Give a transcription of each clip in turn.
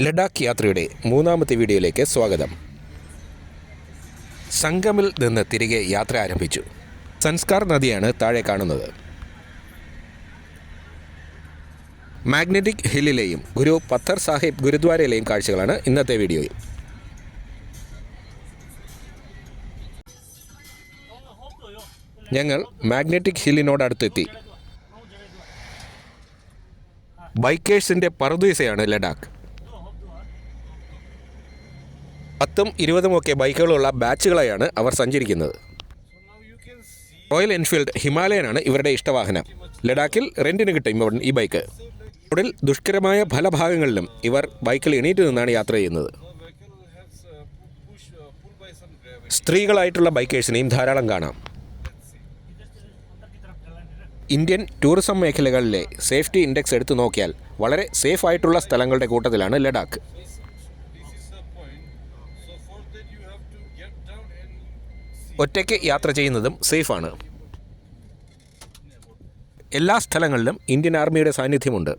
ലഡാക്ക് യാത്രയുടെ മൂന്നാമത്തെ വീഡിയോയിലേക്ക് സ്വാഗതം. സംഗമിൽ നിന്ന് തിരികെ യാത്ര ആരംഭിച്ചു. സൻസ്കാർ നദിയാണ് താഴെ കാണുന്നത്. മാഗ്നറ്റിക് ഹില്ലിലെയും ഗുരു പത്തർ സാഹിബ് ഗുരുദ്വാരയിലെയും കാഴ്ചകളാണ് ഇന്നത്തെ വീഡിയോയിൽ. ഞങ്ങൾ മാഗ്നറ്റിക് ഹില്ലിനോടടുത്തെത്തി. ബൈക്കേഴ്സിൻ്റെ പറുദീസയാണ് ലഡാക്ക്. 10ഉം 20ഉമൊക്കെ ബൈക്കുകളുള്ള ബാച്ചുകളായാണ് അവർ സഞ്ചരിക്കുന്നത്. റോയൽ എൻഫീൽഡ് ഹിമാലയനാണ് ഇവരുടെ ഇഷ്ടവാഹനം. ലഡാക്കിൽ റെൻറ്റിന് കിട്ടും ഈ ബൈക്ക്. റോഡിൽ ദുഷ്കരമായ പല ഭാഗങ്ങളിലും ഇവർ ബൈക്കിൽ എണീറ്റ് നിന്നാണ് യാത്ര ചെയ്യുന്നത്. സ്ത്രീകളായിട്ടുള്ള ബൈക്കേഴ്സിനെയും ധാരാളം കാണാം. ഇന്ത്യൻ ടൂറിസം മേഖലകളിലെ സേഫ്റ്റി ഇൻഡെക്സ് എടുത്തു നോക്കിയാൽ വളരെ സേഫായിട്ടുള്ള സ്ഥലങ്ങളുടെ കൂട്ടത്തിലാണ് ലഡാക്ക്. ഒറ്റയ്ക്ക് യാത്ര ചെയ്യുന്നതും സേഫാണ്. എല്ലാ സ്ഥലങ്ങളിലും ഇന്ത്യൻ ആർമിയുടെ സാന്നിധ്യമുണ്ട്.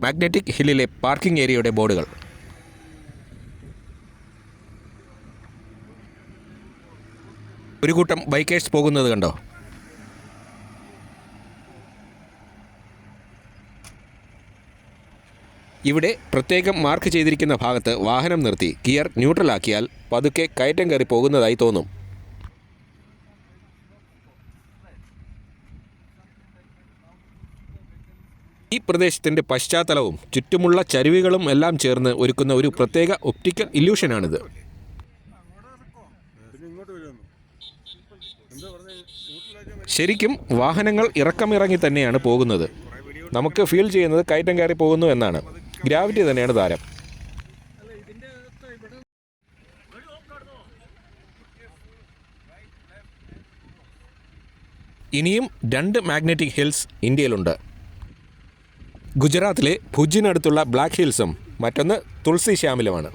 മാഗ്നറ്റിക് ഹില്ലിലെ പാർക്കിംഗ് ഏരിയയുടെ ബോർഡുകൾ. ഒരു കൂട്ടം ബൈക്കേഴ്സ് പോകുന്നത് കണ്ടോ? ഇവിടെ പ്രത്യേകം മാർക്ക് ചെയ്തിരിക്കുന്ന ഭാഗത്ത് വാഹനം നിർത്തി ഗിയർ ന്യൂട്രലാക്കിയാൽ പതുക്കെ കയറ്റം കയറി പോകുന്നതായി തോന്നും. ഈ പ്രദേശത്തിൻ്റെ പശ്ചാത്തലവും ചുറ്റുമുള്ള ചരിവുകളും എല്ലാം ചേർന്ന് ഒരുക്കുന്ന ഒരു പ്രത്യേക ഒപ്റ്റിക്കൽ ഇല്യൂഷനാണിത്. ശരിക്കും വാഹനങ്ങൾ ഇറക്കമിറങ്ങി തന്നെയാണ് പോകുന്നത്. നമുക്ക് ഫീൽ ചെയ്യുന്നത് കയറ്റം കയറി പോകുന്നു എന്നാണ്. ഗ്രാവിറ്റി തന്നെയാണ് താരം. ഇനിയും 2 മാഗ്നറ്റിക് ഹിൽസ് ഇന്ത്യയിലുണ്ട്. ഗുജറാത്തിലെ ഭുജിനടുത്തുള്ള ബ്ലാക്ക് ഹിൽസും മറ്റൊന്ന് തുളസി ശ്യാമിലുമാണ്.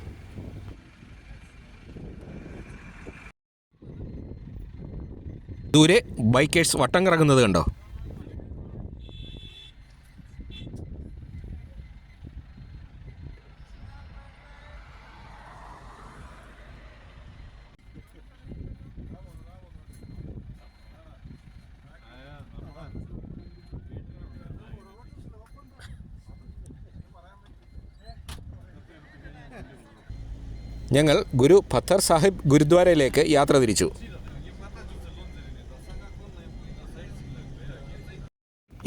ദൂരെ ബൈക്കേഴ്സ് വട്ടം കറങ്ങുന്നത് കണ്ടോ? ഞങ്ങൾ ഗുരു പത്തർ സാഹിബ് ഗുരുദ്വാരയിലേക്ക് യാത്ര തിരിച്ചു.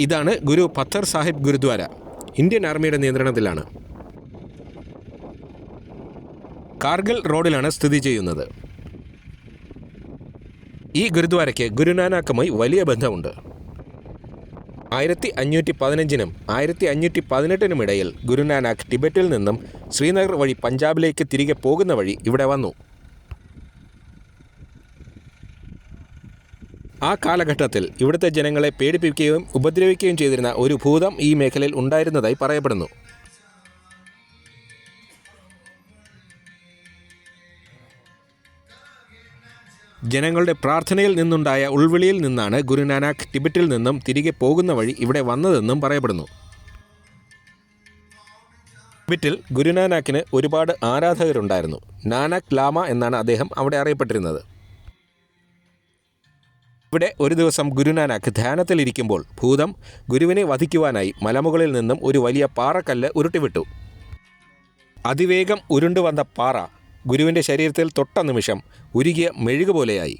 ഇതാണ് ഗുരു പത്തർ സാഹിബ് ഗുരുദ്വാര. ഇന്ത്യൻ ആർമിയുടെ നിയന്ത്രണത്തിലാണ്. കാർഗിൽ റോഡിലാണ് സ്ഥിതി ചെയ്യുന്നത്. ഈ ഗുരുദ്വാരയ്ക്ക് ഗുരുനാനാക്കുമായി വലിയ ബന്ധമുണ്ട്. 1515നും 1518നും ഇടയിൽ ഗുരുനാനാക്ക് ടിബറ്റിൽ നിന്നും ശ്രീനഗർ വഴി പഞ്ചാബിലേക്ക് തിരികെ പോകുന്ന വഴി ഇവിടെ വന്നു. ആ കാലഘട്ടത്തിൽ ഇവിടുത്തെ ജനങ്ങളെ പേടിപ്പിക്കുകയും ഉപദ്രവിക്കുകയും ചെയ്തിരുന്ന ഒരു ഭൂതം ഈ മേഖലയിൽ ഉണ്ടായിരുന്നതായി പറയപ്പെടുന്നു. ജനങ്ങളുടെ പ്രാർത്ഥനയിൽ നിന്നുണ്ടായ ഉൾവിളിയിൽ നിന്നാണ് ഗുരുനാനാക്ക് ടിബറ്റിൽ നിന്നും തിരികെ പോകുന്ന വഴി ഇവിടെ വന്നതെന്നും പറയപ്പെടുന്നു. ടിബറ്റിൽ ഗുരുനാനാക്കിന് ഒരുപാട് ആരാധകരുണ്ടായിരുന്നു. നാനാക്ക് ലാമ എന്നാണ് അദ്ദേഹം അവിടെ അറിയപ്പെട്ടിരുന്നത്. ഇവിടെ ഒരു ദിവസം ഗുരുനാനാക്ക് ധ്യാനത്തിലിരിക്കുമ്പോൾ ഭൂതം ഗുരുവിനെ വധിക്കുവാനായി മലമുകളിൽ നിന്നും ഒരു വലിയ പാറക്കല്ല് ഉരുട്ടിവിട്ടു. അതിവേഗം ഉരുണ്ടുവന്ന പാറ ഗുരുവിൻ്റെ ശരീരത്തിൽ തൊട്ട നിമിഷം ഉരുകിയ മെഴുക് പോലെയായി.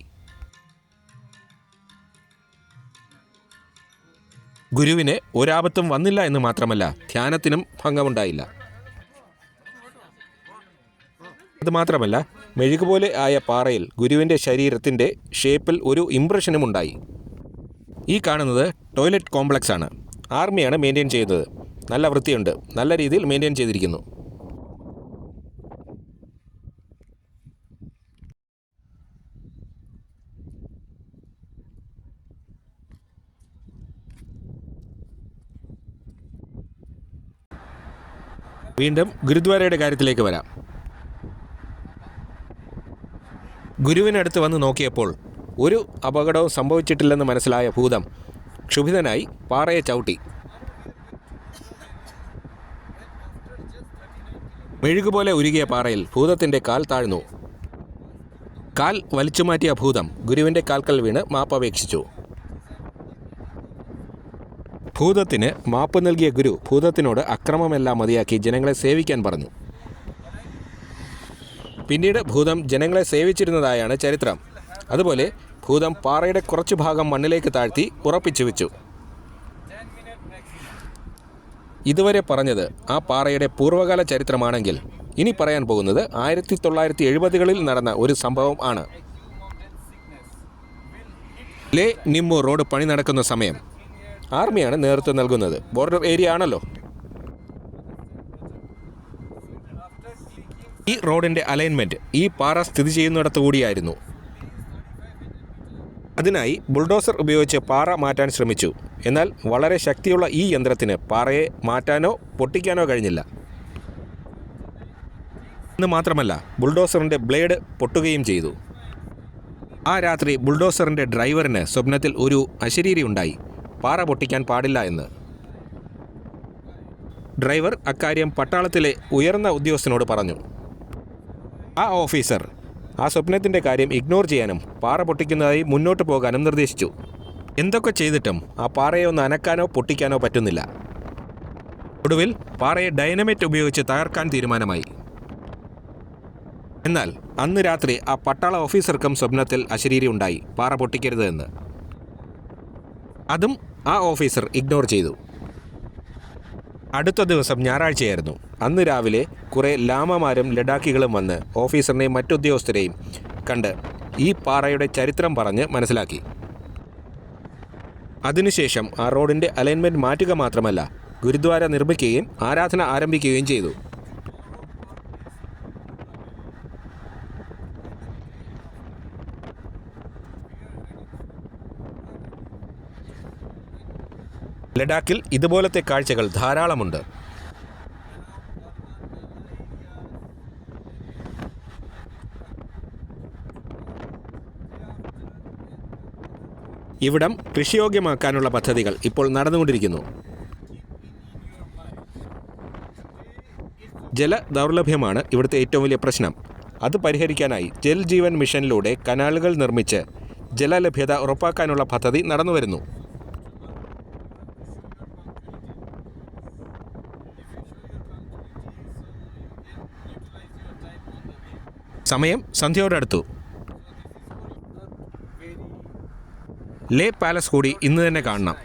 ഗുരുവിന് ഒരാപത്തും വന്നില്ല എന്ന് മാത്രമല്ല, ധ്യാനത്തിനും ഭംഗമുണ്ടായില്ല. അതുമാത്രമല്ല, മെഴുകുപോലെ ആയ പാറയിൽ ഗുരുവിൻ്റെ ശരീരത്തിൻ്റെ ഷേപ്പിൽ ഒരു ഇംപ്രഷനും ഉണ്ടായി. ഈ കാണുന്നത് ടോയ്ലറ്റ് കോംപ്ലക്സ് ആണ്. ആർമിയാണ് മെയിൻറ്റെയിൻ ചെയ്യുന്നത്. നല്ല വൃത്തിയുണ്ട്. നല്ല രീതിയിൽ മെയിൻറ്റെയിൻ ചെയ്തിരിക്കുന്നു. വീണ്ടും ഗുരുദ്വാരയുടെ കാര്യത്തിലേക്ക് വരാം. ഗുരുവിനടുത്ത് വന്ന് നോക്കിയപ്പോൾ ഒരു അപകടവും സംഭവിച്ചിട്ടില്ലെന്ന് മനസ്സിലായ ഭൂതം ക്ഷുഭിതനായി പാറയെ ചവിട്ടി. മെഴുകുപോലെ ഉരുകിയ പാറയിൽ ഭൂതത്തിൻ്റെ കാൽ താഴ്ന്നു. കാൽ വലിച്ചുമാറ്റിയ ഭൂതം ഗുരുവിൻ്റെ കാൽക്കൽ വീണ് മാപ്പപേക്ഷിച്ചു. ഭൂതത്തിന് മാപ്പ് നൽകിയ ഗുരു ഭൂതത്തിനോട് അക്രമമെല്ലാം മതിയാക്കി ജനങ്ങളെ സേവിക്കാൻ പറഞ്ഞു. പിന്നീട് ഭൂതം ജനങ്ങളെ സേവിച്ചിരുന്നതായാണ് ചരിത്രം. അതുപോലെ ഭൂതം പാറയുടെ കുറച്ചു ഭാഗം മണ്ണിലേക്ക് താഴ്ത്തി ഉറപ്പിച്ചു വെച്ചു. ഇതുവരെ പറഞ്ഞത് ആ പാറയുടെ പൂർവ്വകാല ചരിത്രമാണെങ്കിൽ ഇനി പറയാൻ പോകുന്നത് 1970കളിൽ നടന്ന ഒരു സംഭവം ആണ്. ലേ നിമ്മു റോഡ് പണി നടക്കുന്ന സമയം ആർമിയാണ് നേതൃത്വം നൽകുന്നത്. ബോർഡർ ഏരിയ ആണല്ലോ. ഈ റോഡിൻ്റെ അലൈൻമെൻറ്റ് ഈ പാറ സ്ഥിതി ചെയ്യുന്നിടത്തു കൂടിയായിരുന്നു. അതിനായി ബുൾഡോസർ ഉപയോഗിച്ച് പാറ മാറ്റാൻ ശ്രമിച്ചു. എന്നാൽ വളരെ ശക്തിയുള്ള ഈ യന്ത്രത്തിന് പാറയെ മാറ്റാനോ പൊട്ടിക്കാനോ കഴിഞ്ഞില്ല. എന്ന് മാത്രമല്ല, ബുൾഡോസറിൻ്റെ ബ്ലേഡ് പൊട്ടുകയും ചെയ്തു. ആ രാത്രി ബുൾഡോസറിൻ്റെ ഡ്രൈവറിന് സ്വപ്നത്തിൽ ഒരു അശരീരി ഉണ്ടായി, പാറ പൊട്ടിക്കാൻ പാടില്ല എന്ന്. ഡ്രൈവർ അക്കാര്യം പട്ടാളത്തിലെ ഉയർന്ന ഉദ്യോഗസ്ഥനോട് പറഞ്ഞു. ആ ഓഫീസർ ആ സ്വപ്നത്തിൻ്റെ കാര്യം ഇഗ്നോർ ചെയ്യാനും പാറ പൊട്ടിക്കുന്നതായി മുന്നോട്ട് പോകാനും നിർദ്ദേശിച്ചു. എന്തൊക്കെ ചെയ്തിട്ടും ആ പാറയെ ഒന്ന് അനക്കാനോ പൊട്ടിക്കാനോ പറ്റുന്നില്ല. ഒടുവിൽ പാറയെ ഡൈനമൈറ്റ് ഉപയോഗിച്ച് തകർക്കാൻ തീരുമാനമായി. എന്നാൽ അന്ന് രാത്രി ആ പട്ടാള ഓഫീസർക്കും സ്വപ്നത്തിൽ അശരീരി ഉണ്ടായി, പാറ പൊട്ടിക്കരുത് എന്ന്. അതും ആ ഓഫീസർ ഇഗ്നോർ ചെയ്തു. അടുത്ത ദിവസം ഞായറാഴ്ചയായിരുന്നു. അന്ന് രാവിലെ കുറേ ലാമമാരും ലഡാക്കികളും വന്ന് ഓഫീസറിനെയും മറ്റുദ്യോഗസ്ഥരെയും കണ്ട് ഈ പാറയുടെ ചരിത്രം പറഞ്ഞ് മനസ്സിലാക്കി. അതിനുശേഷം ആ റോഡിൻ്റെ അലൈൻമെൻറ്റ് മാറ്റുക മാത്രമല്ല, ഗുരുദ്വാര നിർമ്മിക്കുകയും ആരാധന ആരംഭിക്കുകയും ചെയ്തു. ലഡാക്കിൽ ഇതുപോലത്തെ കാഴ്ചകൾ ധാരാളമുണ്ട്. ഇവിടം കൃഷിയോഗ്യമാക്കാനുള്ള പദ്ധതികൾ ഇപ്പോൾ നടന്നുകൊണ്ടിരിക്കുന്നു. ജല ദൗർലഭ്യമാണ് ഇവിടുത്തെ ഏറ്റവും വലിയ പ്രശ്നം. അത് പരിഹരിക്കാനായി ജൽ ജീവൻ മിഷനിലൂടെ കനാലുകൾ നിർമ്മിച്ച് ജലലഭ്യത ഉറപ്പാക്കാനുള്ള പദ്ധതി നടന്നുവരുന്നു. സമയം സന്ധ്യയോടടുത്തു. ലേ പാലസ് കൂടി ഇന്ന് തന്നെ കാണണം.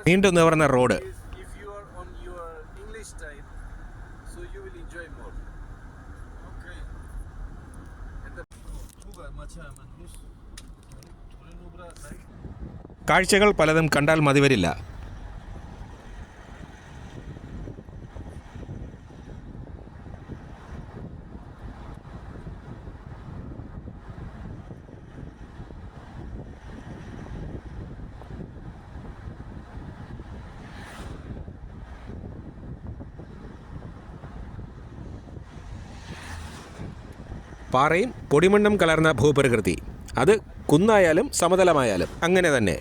നീണ്ടു നിവർന്ന റോഡ്. കാഴ്ചകൾ പലതും കണ്ടാൽ മതിവരില്ല. പാറയും പൊടിമണ്ണും കലർന്ന ഭൂപ്രകൃതി, അത് കുന്നായാലും സമതലമായാലും അങ്ങനെ തന്നെ.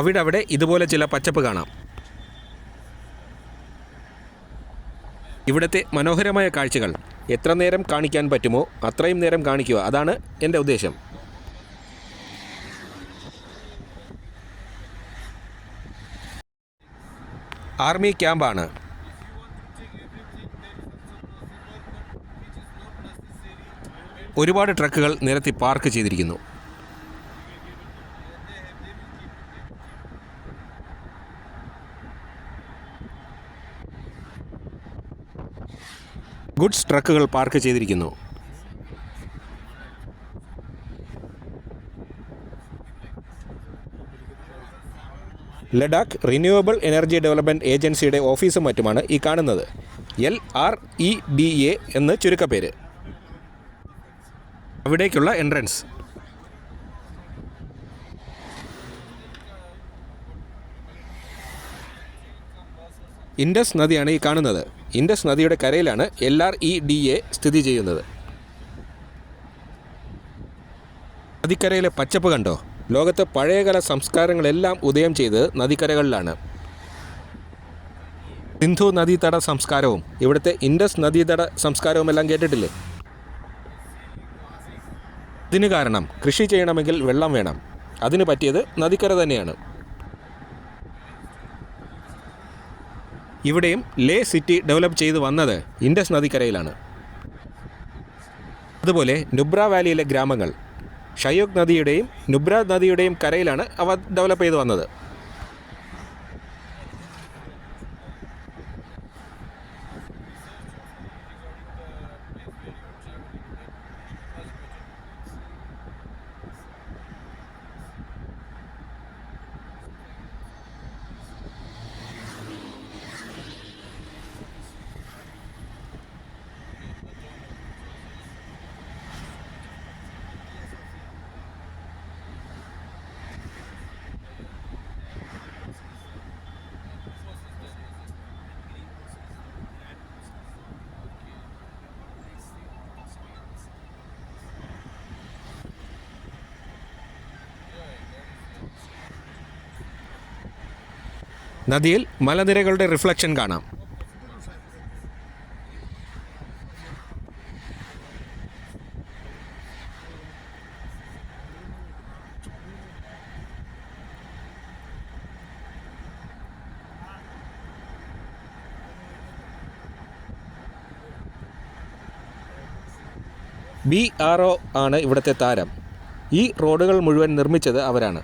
അവിടെ ഇതുപോലെ ചില പച്ചപ്പ് കാണാം. ഇവിടുത്തെ മനോഹരമായ കാഴ്ചകൾ എത്ര നേരം കാണിക്കാൻ പറ്റുമോ അത്രയും നേരം കാണിക്കുക, അതാണ് എൻ്റെ ഉദ്ദേശം. ആർമി ക്യാമ്പാണ്. ഒരുപാട് ട്രക്കുകൾ നിരത്തി പാർക്ക് ചെയ്തിരിക്കുന്നു. ഗുഡ്സ് ട്രക്കുകൾ പാർക്ക് ചെയ്തിരിക്കുന്നു. ലഡാക്ക് റിന്യൂവബിൾ എനർജി ഡെവലപ്മെൻറ്റ് ഏജൻസിയുടെ ഓഫീസും മറ്റുമാണ് ഈ കാണുന്നത്. LREDA എന്ന് ചുരുക്കപ്പേര്. അവിടേക്കുള്ള എൻട്രൻസ്. ഇൻഡസ് നദിയാണ് ഈ കാണുന്നത്. ഇൻഡസ് നദിയുടെ കരയിലാണ് LREDA സ്ഥിതി ചെയ്യുന്നത്. നദിക്കരയിലെ പച്ചപ്പ് കണ്ടോ? ലോകത്തെ പഴയകാല സംസ്കാരങ്ങളെല്ലാം ഉദയം ചെയ്ത് നദിക്കരകളിലാണ്. സിന്ധു നദീതട സംസ്കാരവും ഇവിടുത്തെ ഇൻഡസ് നദീതട സംസ്കാരവും എല്ലാം കേട്ടിട്ടില്ലേ? ഇതിന് കാരണം കൃഷി ചെയ്യണമെങ്കിൽ വെള്ളം വേണം. അതിന് പറ്റിയത് നദിക്കര തന്നെയാണ്. ഇവിടെയും ലേ സിറ്റി ഡെവലപ്പ് ചെയ്ത് വന്നത് ഇൻഡസ് നദിക്കരയിലാണ്. അതുപോലെ നുബ്ര വാലിയിലെ ഗ്രാമങ്ങൾ ഷയോക്ക് നദിയുടെയും നുബ്ര നദിയുടെയും കരയിലാണ് അവ ഡെവലപ്പ് ചെയ്ത് വന്നത്. നദിയിൽ മലനിരകളുടെ റിഫ്ലക്ഷൻ കാണാം. BRO ആണ് ഇവിടുത്തെ താരം. ഈ റോഡുകൾ മുഴുവൻ നിർമ്മിച്ചത് അവരാണ്.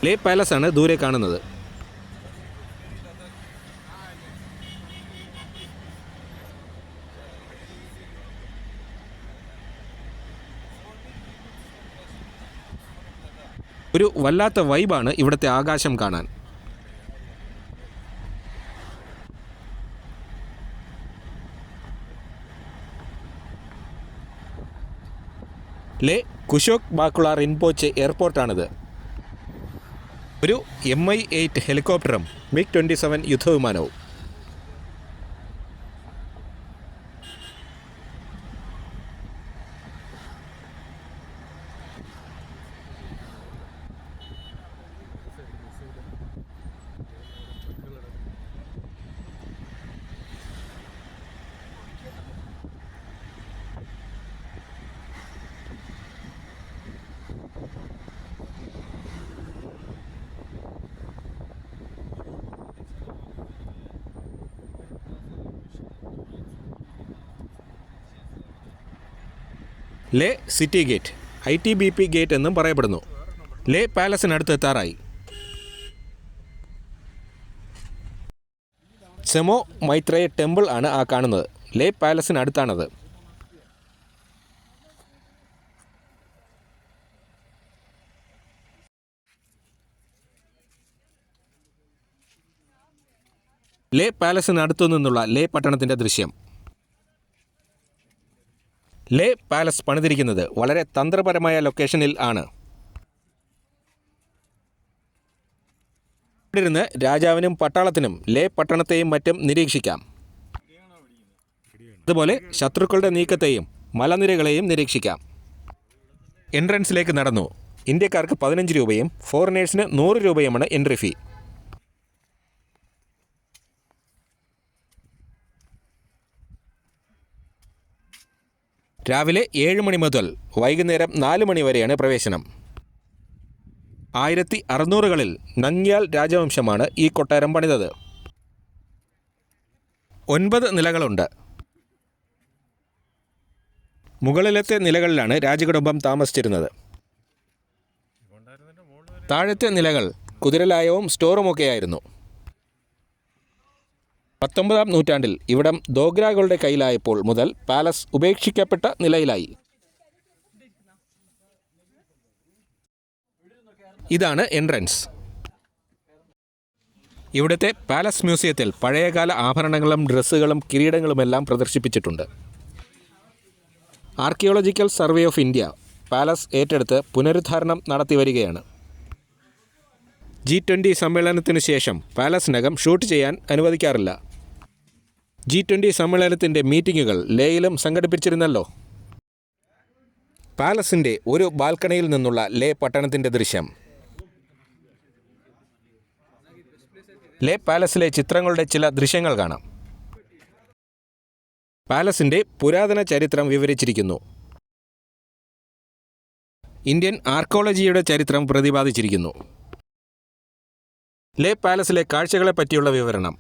ലേ പാലസ് ആണ് ദൂരെ കാണുന്നത്. ഒരു വല്ലാത്ത വൈബാണ് ഇവിടുത്തെ ആകാശം കാണാൻ. ലേ കുശോക് ബാക്കുള റിൻപോച്ചെ എയർപോർട്ടാണിത്. ഒരു Mi-8 ഹെലികോപ്റ്ററും MiG-27 യുദ്ധവിമാനവും. ലേ സിറ്റി ഗേറ്റ്, ITBP ഗേറ്റ് എന്നും പറയപ്പെടുന്നു. ലേ പാലസിനടുത്ത് എത്താറായി. സെമോ മൈത്രേയ ടെമ്പിൾ ആണ് ആ കാണുന്നത്. ലേ പാലസിനടുത്താണത്. ലേ പാലസിനടുത്തു നിന്നുള്ള ലേ പട്ടണത്തിൻ്റെ ദൃശ്യം. ലേ പാലസ് പണിതിരിക്കുന്നത് വളരെ തന്ത്രപരമായ ലൊക്കേഷനിൽ ആണ്. ഇവിടിരുന്ന് രാജാവിനും പട്ടാളത്തിനും ലേ പട്ടണത്തെയും മറ്റും നിരീക്ഷിക്കാം. അതുപോലെ ശത്രുക്കളുടെ നീക്കത്തെയും മലനിരകളെയും നിരീക്ഷിക്കാം. എൻട്രൻസിലേക്ക് നടന്നു. ഇന്ത്യക്കാർക്ക് 15 രൂപയും ഫോറിനേഴ്സിന് 100 രൂപയുമാണ് എൻട്രി ഫീ. രാവിലെ 7 മണി മുതൽ വൈകുന്നേരം 4 മണി വരെയാണ് പ്രവേശനം. 1600കളിൽ നംഗ്യാൽ രാജവംശമാണ് ഈ കൊട്ടാരം പണിതത്. 9 നിലകളുണ്ട്. മുകളിലത്തെ നിലകളിലാണ് രാജകുടുംബം താമസിച്ചിരുന്നത്. താഴത്തെ നിലകൾ കുതിരലായവും സ്റ്റോറുമൊക്കെയായിരുന്നു. 19-ാം നൂറ്റാണ്ടിൽ ഇവിടം ദോഗ്രാകളുടെ കയ്യിലായപ്പോൾ മുതൽ പാലസ് ഉപേക്ഷിക്കപ്പെട്ട നിലയിലായി. ഇതാണ് എൻട്രൻസ്. ഇവിടുത്തെ പാലസ് മ്യൂസിയത്തിൽ പഴയകാല ആഭരണങ്ങളും ഡ്രസ്സുകളും കിരീടങ്ങളുമെല്ലാം പ്രദർശിപ്പിച്ചിട്ടുണ്ട്. Archaeological survey of India palace ഏറ്റെടുത്ത് പുനരുദ്ധാരണം നടത്തിവരികയാണ്. G20 സമ്മേളനത്തിനു ശേഷം പാലസിനകം ഷൂട്ട് ചെയ്യാൻ അനുവദിക്കാറില്ല. G20 സമ്മേളനത്തിൻ്റെ മീറ്റിങ്ങുകൾ ലേയിലും സംഘടിപ്പിച്ചിരുന്നല്ലോ. പാലസിൻ്റെ ഒരു ബാൽക്കണിയിൽ നിന്നുള്ള ലേ പട്ടണത്തിൻ്റെ ദൃശ്യം. ലേ പാലസിലെ ചിത്രങ്ങളുടെ ചില ദൃശ്യങ്ങൾ കാണാം. പാലസിൻ്റെ പുരാതന ചരിത്രം വിവരിച്ചിരിക്കുന്നു. ഇന്ത്യൻ ആർക്കോളജിയുടെ ചരിത്രം പ്രതിപാദിച്ചിരിക്കുന്നു. ലേ പാലസിലെ കാഴ്ചകളെ പറ്റിയുള്ള വിവരണം.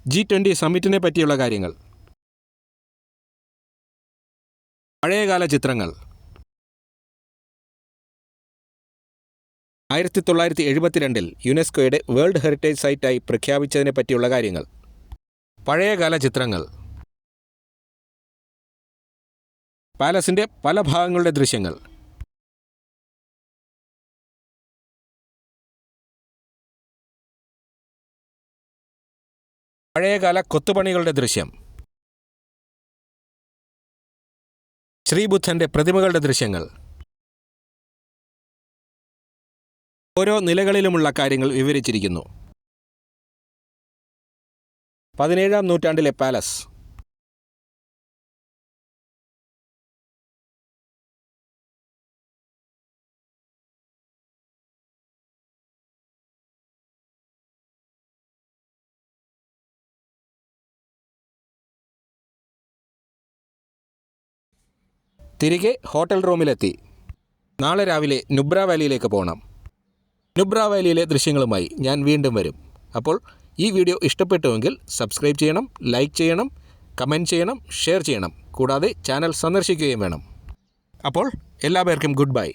G20 സമ്മിറ്റിനെ പറ്റിയുള്ള കാര്യങ്ങൾ. പഴയകാല ചിത്രങ്ങൾ. 1972 യുനെസ്കോയുടെ വേൾഡ് ഹെറിറ്റേജ് സൈറ്റായി പ്രഖ്യാപിച്ചതിനെ പറ്റിയുള്ള കാര്യങ്ങൾ. പഴയകാല ചിത്രങ്ങൾ. പാലസിൻ്റെ പല ഭാഗങ്ങളുടെ ദൃശ്യങ്ങൾ. പഴയകാല കൊത്തുപണികളുടെ ദൃശ്യം. ശ്രീബുദ്ധൻ്റെ പ്രതിമകളുടെ ദൃശ്യങ്ങൾ. ഓരോ നിലകളിലുമുള്ള കാര്യങ്ങൾ വിവരിച്ചിരിക്കുന്നു. 17-ാം നൂറ്റാണ്ടിലെ പാലസ്. തിരികെ ഹോട്ടൽ റൂമിലെത്തി. നാളെ രാവിലെ നുബ്ര വാലിയിലേക്ക് പോകണം. നുബ്ര വാലിയിലെ ദൃശ്യങ്ങളുമായി ഞാൻ വീണ്ടും വരും. അപ്പോൾ ഈ വീഡിയോ ഇഷ്ടപ്പെട്ടുവെങ്കിൽ സബ്സ്ക്രൈബ് ചെയ്യണം, ലൈക്ക് ചെയ്യണം, കമൻറ്റ് ചെയ്യണം, ഷെയർ ചെയ്യണം. കൂടാതെ ചാനൽ സന്ദർശിക്കുകയും വേണം. അപ്പോൾ എല്ലാവർക്കും ഗുഡ് ബൈ.